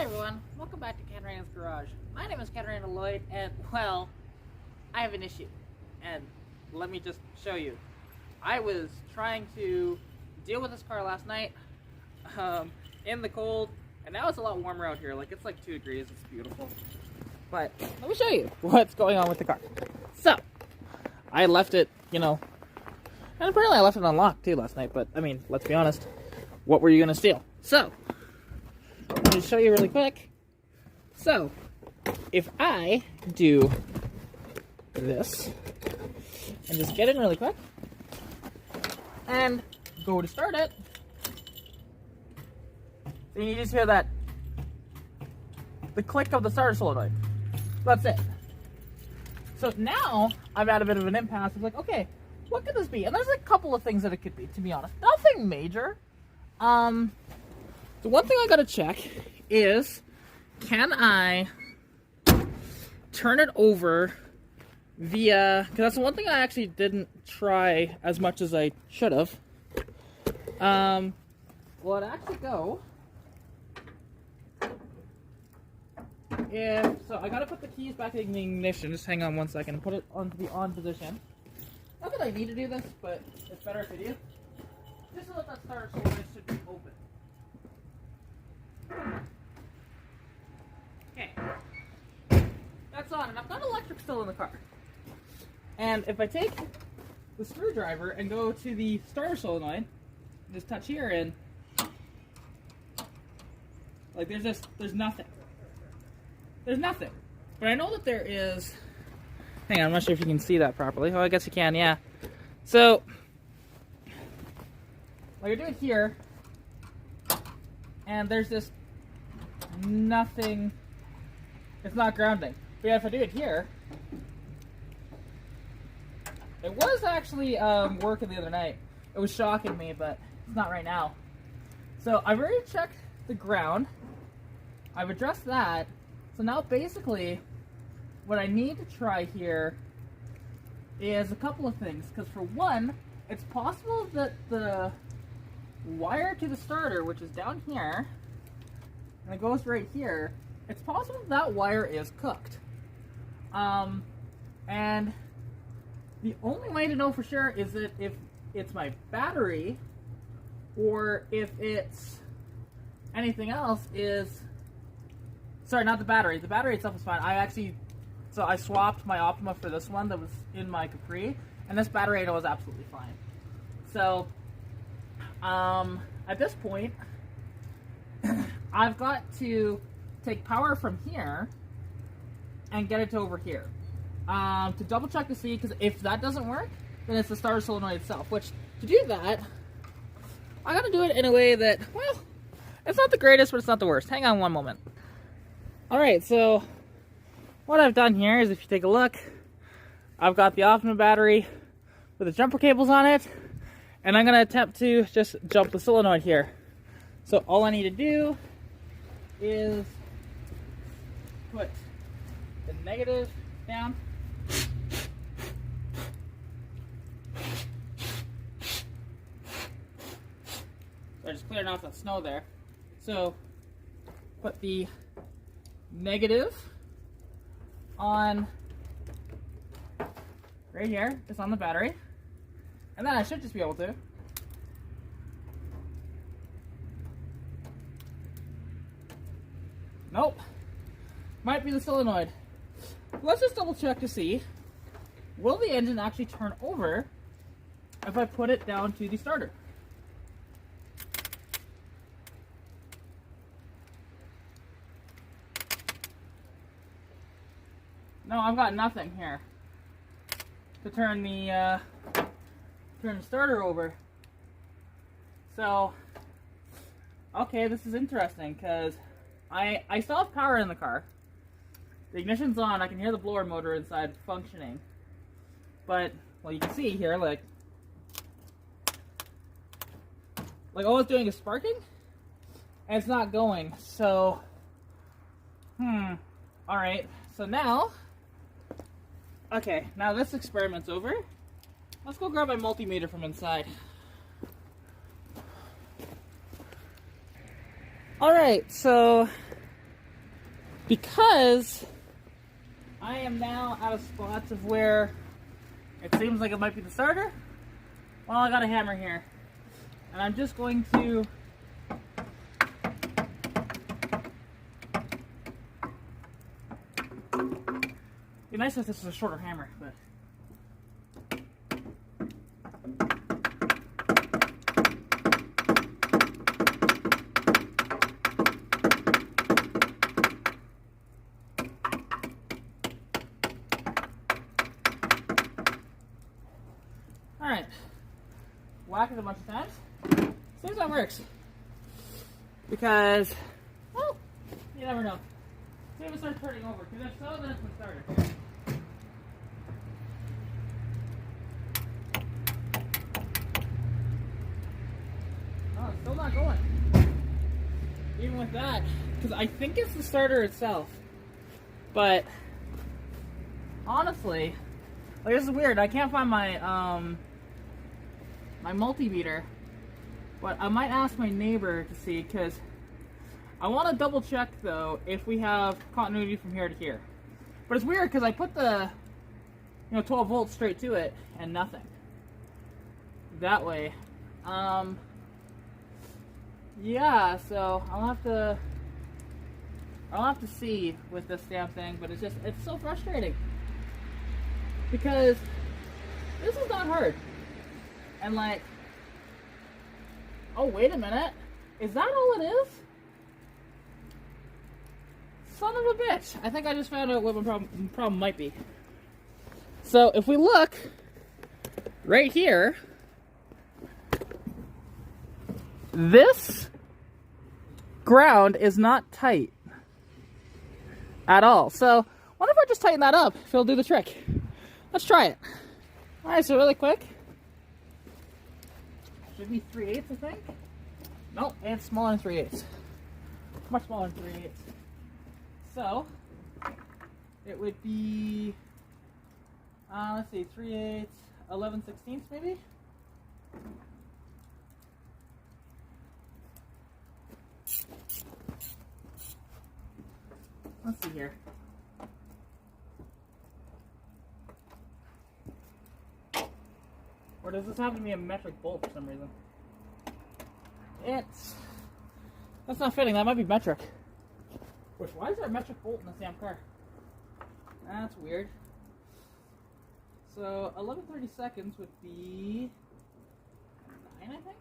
everyone, welcome back to Katarina's Garage. My name is Katarina Lloyd, and well, I have an issue, and let me just show you. I was trying to deal with this car last night, in the cold, and now it's a lot warmer out here. Like, it's like 2 degrees, it's beautiful. But let me show you what's going on with the car. So, I left it, and apparently I left it unlocked too last night, but I mean, let's be honest, what were you gonna steal? So, let me show you really quick. So, if I do this, and just get in really quick, and go to start it, then you just hear that, the click of the starter solenoid. That's it. So now, I'm at a bit of an impasse. I'm like, okay, what could this be? And there's a couple of things that it could be, to be honest. Nothing major. The one thing I gotta check is, can I turn it over via, because that's the one thing I actually didn't try as much as I should have. Well, it actually go, so I gotta put the keys back in the ignition. Just hang on one second, put it onto the on position. Not that I need to do this, but it's better if I do. Just so that starter solenoid should be open. Okay, that's on, and I've got electric still in the car. And if I take the screwdriver and go to the starter solenoid, just touch here, and like there's nothing. There's nothing. But I know that there is. Hang on, I'm not sure if you can see that properly. Oh, I guess you can, yeah. So, like I do it here, and there's this nothing. It's not grounding. But yeah, if I do it here, it was actually working the other night. It was shocking me, but it's not right now. So I've already checked the ground. I've addressed that. So now basically, what I need to try here is a couple of things. Because for one, it's possible that the wire to the starter, which is down here, and it goes right here, it's possible that wire is cooked. And the only way to know for sure is that if it's my battery or if it's anything else is... Sorry, not the battery. The battery itself is fine. I swapped my Optima for this one that was in my Capri, and this battery I know is absolutely fine. So, at this point, I've got to take power from here and get it to over here. To double check to see, because if that doesn't work, then it's the starter solenoid itself, which, to do that, I gotta do it in a way that, well, it's not the greatest, but it's not the worst. Hang on one moment. Alright, so what I've done here is, if you take a look, I've got the Optima battery with the jumper cables on it, and I'm going to attempt to just jump the solenoid here. So all I need to do is put the negative down. So I'm just clearing off that snow there. So put the negative on right here, just on the battery, and then I should just be able to nope, might be the solenoid. Let's just double check to see, will the engine actually turn over if I put it down to the starter? No, I've got nothing here to turn the starter over. So, okay, this is interesting, because I still have power in the car. The ignition's on. I can hear the blower motor inside functioning. But, well, you can see here, like all it's doing is sparking, and it's not going. So, alright, so now, okay, now this experiment's over. Let's go grab my multimeter from inside. Alright, so because I am now out of spots of where it seems like it might be the starter. Well, I got a hammer here, and I'm just going to be nice if this is a shorter hammer, but alright, whack it a bunch of times, see if that works, because, well, you never know. See if it starts turning over, because if so, then it's the starter. Oh, it's still not going, even with that, because I think it's the starter itself, but honestly, like, this is weird. I can't find my my multimeter, but I might ask my neighbor to see, because I want to double check though if we have continuity from here to here. But it's weird because I put the 12 volts straight to it and nothing that way. Yeah, so I'll have to see with this damn thing, but it's so frustrating. Because this is not hard. And like, oh wait a minute, is that all it is? Son of a bitch. I think I just found out what my problem might be. So if we look right here, this ground is not tight at all. So what if I just tighten that up if it'll do the trick? Let's try it. Alright, so really quick. Should be 3/8, I think. Nope, it's smaller than 3/8. Much smaller than 3/8. So, it would be, let's see, 3/8, 11/16 maybe? Let's see here. Or does this happen to be a metric bolt for some reason? That's not fitting, that might be metric. Which, why is there a metric bolt in this damn car? That's weird. So, 11/32 would be 9, I think?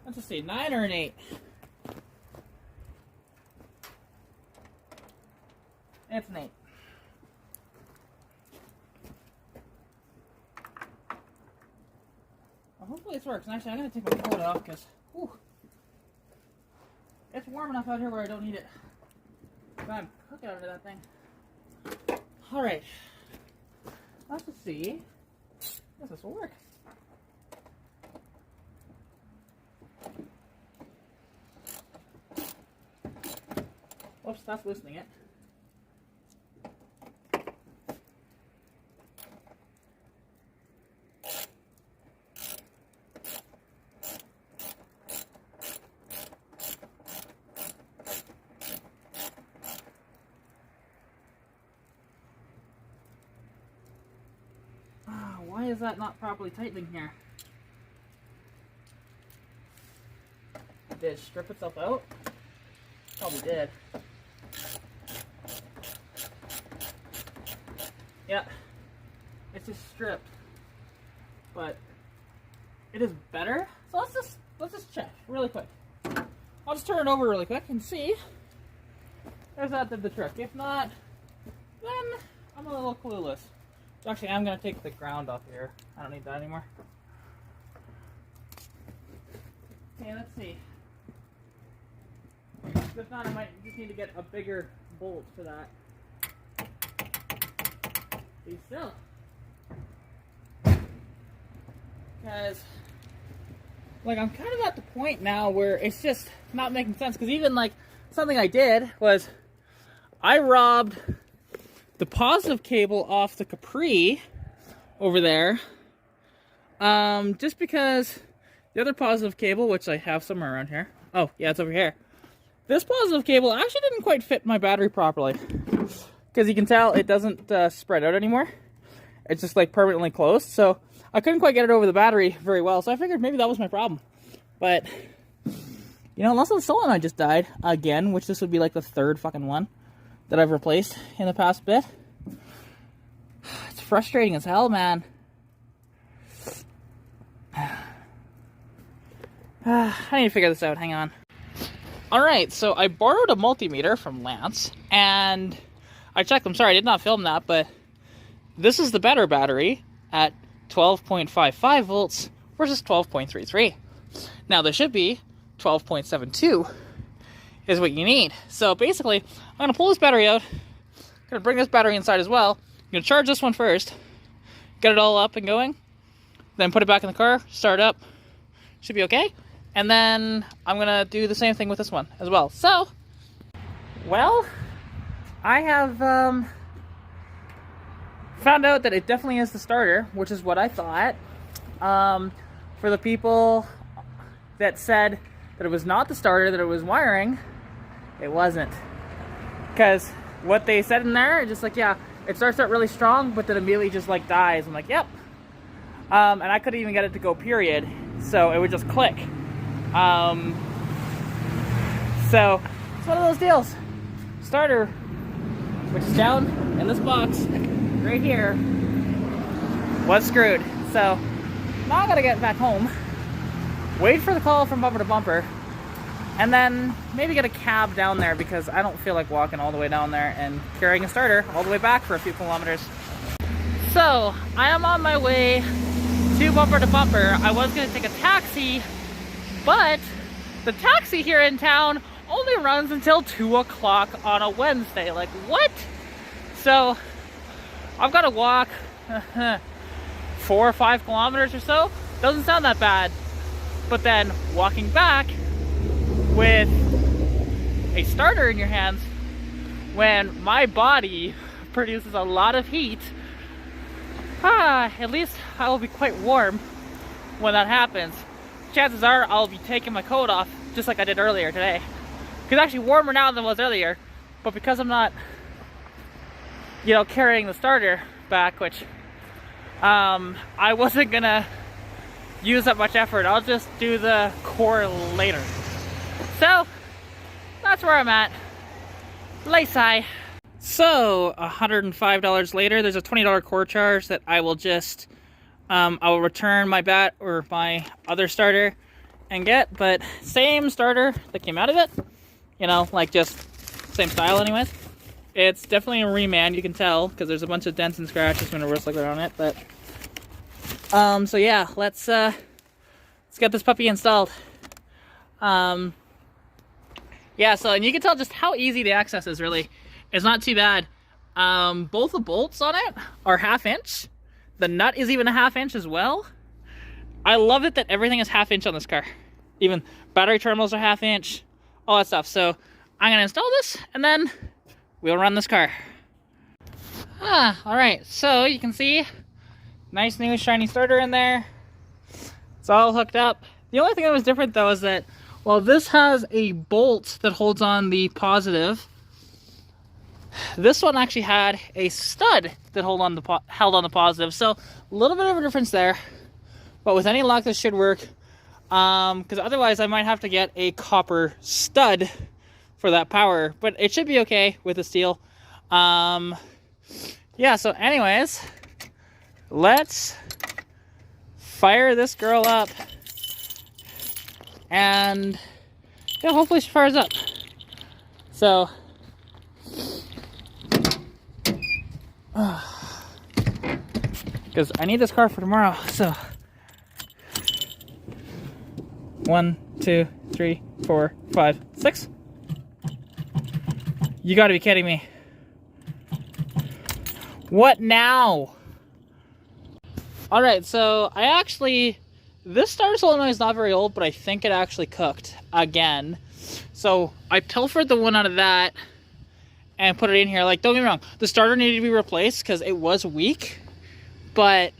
Let's just see, 9 or an 8? It's an 8. Well, hopefully this works. And actually, I'm going to take my coat off because it's warm enough out here where I don't need it. I'm cooking under that thing. Alright. Let's just see if this will work. Whoops, that's loosening it. Why is that not properly tightening here? Did it strip itself out? Probably did. Yeah, it's just stripped, but it is better. So let's just check really quick. I'll just turn it over really quick and see if that did the trick. If not, then I'm a little clueless. Actually, I'm going to take the ground off here. I don't need that anymore. Okay, let's see. If not, I might just need to get a bigger bolt for that. Be still. Because, like, I'm kind of at the point now where it's just not making sense. Because even, like, something I did was I robbed the positive cable off the Capri over there, just because the other positive cable, which I have somewhere around here, oh yeah, it's over here, this positive cable actually didn't quite fit my battery properly. Because you can tell it doesn't spread out anymore. It's just like permanently closed. So I couldn't quite get it over the battery very well. So I figured maybe that was my problem. But, you know, unless the solenoid just died again, which this would be like the third fucking one that I've replaced in the past bit. It's frustrating as hell, man. I need to figure this out. Hang on. Alright, so I borrowed a multimeter from Lance, and I checked. I'm sorry, I did not film that, but this is the better battery at 12.55 volts versus 12.33. Now, there should be 12.72 is what you need. So basically, I'm going to pull this battery out. I'm going to bring this battery inside as well. I'm going to charge this one first, get it all up and going, then put it back in the car, start up. Should be okay. And then I'm going to do the same thing with this one as well. So, well, I have found out that it definitely is the starter, which is what I thought. For the people that said that it was not the starter, that it was wiring, it wasn't. Because what they said in there, just like, yeah, it starts out really strong, but then immediately just like dies. I'm like, yep. And I couldn't even get it to go period, so it would just click. So it's one of those deals. Starter, which is down in this box right here, was screwed. So now I gotta get back home, wait for the call from bumper to bumper, and then maybe get a cab down there because I don't feel like walking all the way down there and carrying a starter all the way back for a few kilometers. So I am on my way to bumper to bumper. I was gonna take a taxi, but the taxi here in town only runs until 2 o'clock on a Wednesday. Like, what? So I've got to walk 4 or 5 kilometers or so. Doesn't sound that bad. But then walking back with a starter in your hands when my body produces a lot of heat, at least I will be quite warm when that happens. Chances are I'll be taking my coat off just like I did earlier today. It's actually warmer now than it was earlier, but because I'm not, you know, carrying the starter back, which I wasn't gonna use that much effort. I'll just do the core later. So that's where I'm at. Lace-eye. So $105 later, there's a $20 core charge that I will just I will return my bat or my other starter and get, but same starter that came out of it, you know, like just same style anyways. It's definitely a reman, you can tell, because there's a bunch of dents and scratches when it was like that on it, but so yeah, let's get this puppy installed. Yeah, so, and you can tell just how easy the access is, really. It's not too bad. Both the bolts on it are 1/2 inch. The nut is even a 1/2 inch as well. I love it that everything is 1/2 inch on this car. Even battery terminals are 1/2 inch, all that stuff. So I'm gonna install this and then we'll run this car. All right, so you can see, nice new shiny starter in there. It's all hooked up. The only thing that was different though is that, well, this has a bolt that holds on the positive. This one actually had a stud that held on the positive, so a little bit of a difference there. But with any luck, this should work. Because otherwise, I might have to get a copper stud for that power. But it should be okay with the steel. Yeah. So, anyways, let's fire this girl up, and yeah, hopefully she fires up. So. Because I need this car for tomorrow, so 1, 2, 3, 4, 5, 6. You gotta be kidding me. What now? Alright, so I actually, this starter solenoid is not very old, but I think it actually cooked again. So I pilfered the one out of that and put it in here. Like, don't get me wrong, the starter needed to be replaced because it was weak, but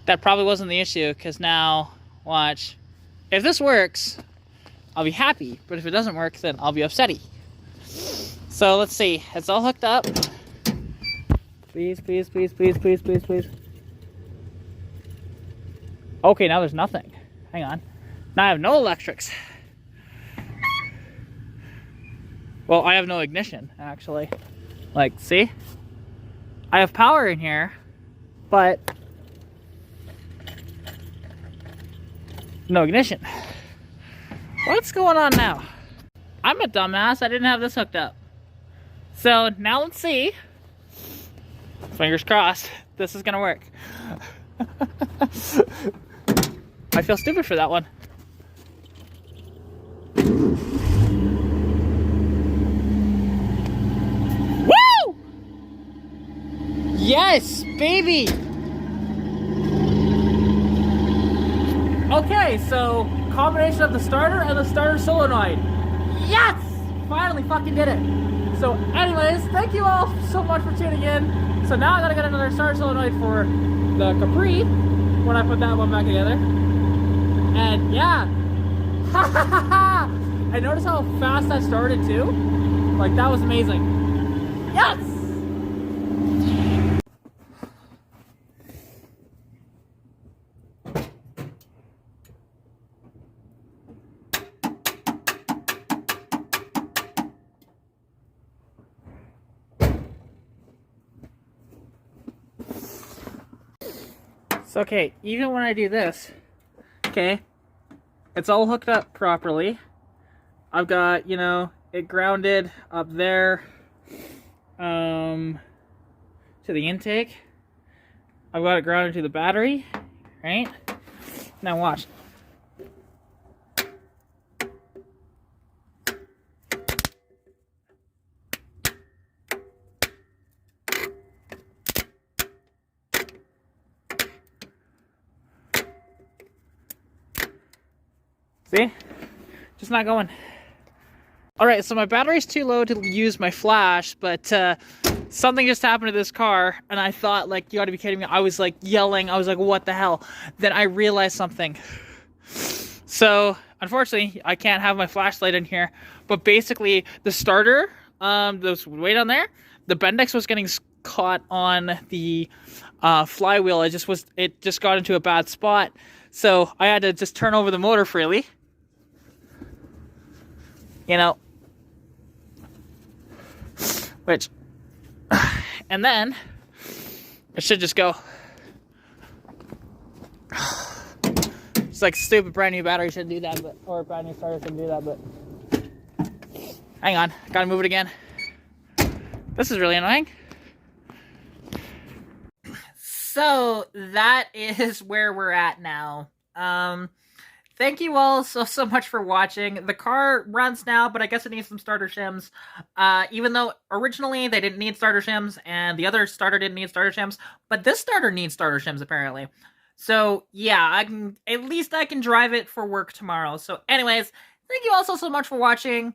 that probably wasn't the issue, because now, watch, if this works, I'll be happy. But if it doesn't work, then I'll be upsetty. So let's see. It's all hooked up. Please, please, please, please, please, please, please. Okay, now there's nothing. Hang on. Now I have no electrics. Well, I have no ignition, actually. Like, see? I have power in here, but no ignition. What's going on now? I'm a dumbass. I didn't have this hooked up. So now let's see. Fingers crossed. This is gonna work. I feel stupid for that one. Woo! Yes, baby! Okay, so combination of the starter and the starter solenoid. Yes! Finally fucking did it. So anyways, thank you all so much for tuning in. So now I gotta get another starter solenoid for the Capri when I put that one back together. And yeah. I noticed how fast that started too. Like, that was amazing. Yes! So, okay, even when I do this, okay, it's all hooked up properly. I've got, you know, it grounded up there to the intake. I've got it grounded to the battery, right? Now watch. See? Just not going. Alright, so my battery's too low to use my flash, but something just happened to this car, and I thought, like, you gotta be kidding me. I was, like, yelling. I was like, what the hell? Then I realized something. So, unfortunately, I can't have my flashlight in here, but basically, the starter, this way down there, the Bendix was getting caught on the flywheel. It just got into a bad spot, so I had to just turn over the motor freely. You know, which, and then it should just go. It's like stupid brand new battery shouldn't do that, but, or brand new starter shouldn't do that, but hang on, gotta move it again. This is really annoying. So that is where we're at now. Thank you all so much for watching. The car runs now, but I guess it needs some starter shims. Even though originally they didn't need starter shims, and the other starter didn't need starter shims, but this starter needs starter shims apparently. So yeah, at least I can drive it for work tomorrow. So anyways, thank you all so much for watching.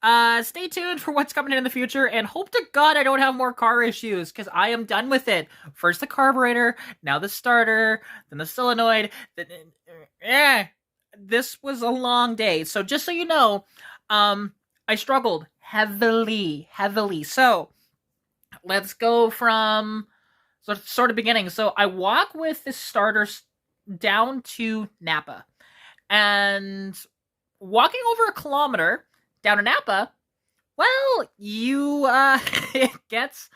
Stay tuned for what's coming in the future, and hope to God I don't have more car issues, because I am done with it. First the carburetor, now the starter, then the solenoid, then, this was a long day. So just so you know, I struggled heavily. So let's go from sort of beginning. So I walk with the starter down to Napa, and walking over a kilometer down to Napa, well, it gets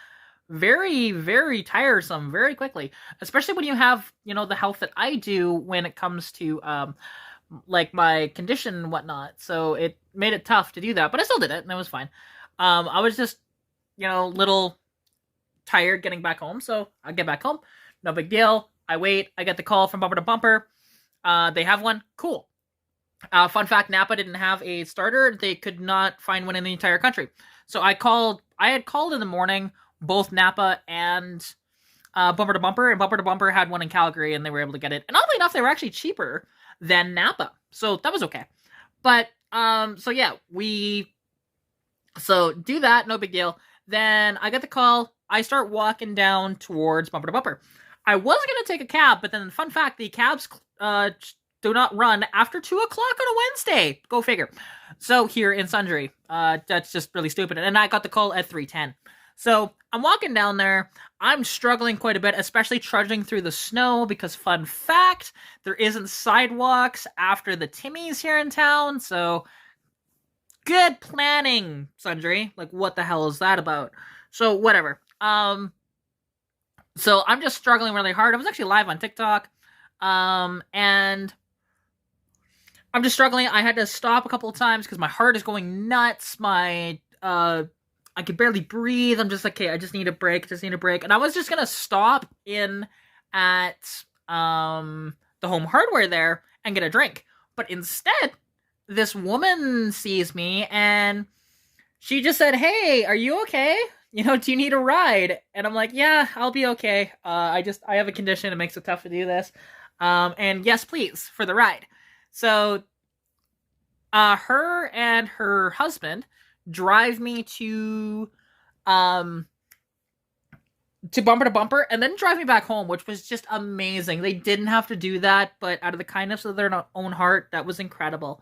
very, very tiresome very quickly, especially when you have, you know, the health that I do when it comes to, like, my condition and whatnot. So it made it tough to do that, but I still did it, and it was fine. I was just, you know, little tired getting back home, so I get back home, no big deal. I wait, I get the call from Bumper to Bumper. They have one, cool. Fun fact, Napa didn't have a starter. They could not find one in the entire country. So I had called in the morning, both Napa and Bumper to Bumper, and Bumper to Bumper had one in Calgary, and they were able to get it. And oddly enough, they were actually cheaper than Napa. So that was okay. But, so yeah, so do that, no big deal. Then I get the call. I start walking down towards Bumper to Bumper. I was going to take a cab, but then, fun fact, the cab's do not run after 2 o'clock on a Wednesday. Go figure. So here in Sundre, that's just really stupid. And I got the call at 3:10. So I'm walking down there. I'm struggling quite a bit, especially trudging through the snow because, fun fact, there isn't sidewalks after the Timmy's here in town. So good planning, Sundre. Like, what the hell is that about? So whatever. So I'm just struggling really hard. I was actually live on TikTok. And I'm just struggling. I had to stop a couple of times because my heart is going nuts. I could barely breathe. I'm just like, okay, I just need a break. And I was just gonna stop in at the Home Hardware there and get a drink. But instead, this woman sees me and she just said, "Hey, are you okay? Do you need a ride?" And I'm like, "Yeah, I'll be okay. I have a condition. It makes it tough to do this. And yes, please, for the ride." So, her and her husband drive me to bumper to bumper and then drive me back home, which was just amazing. They didn't have to do that, but out of the kindness of their own heart, that was incredible.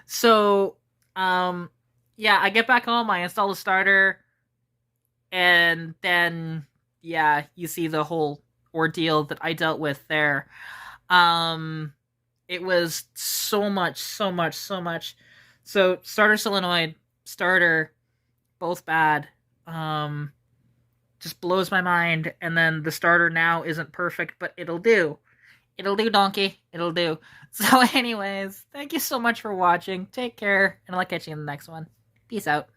So, yeah, I get back home, I install the starter, and then, yeah, you see the whole ordeal that I dealt with there. It was so much. So, starter solenoid, starter, both bad. Just blows my mind. And then the starter now isn't perfect, but it'll do. It'll do, donkey. It'll do. So anyways, thank you so much for watching. Take care, and I'll catch you in the next one. Peace out.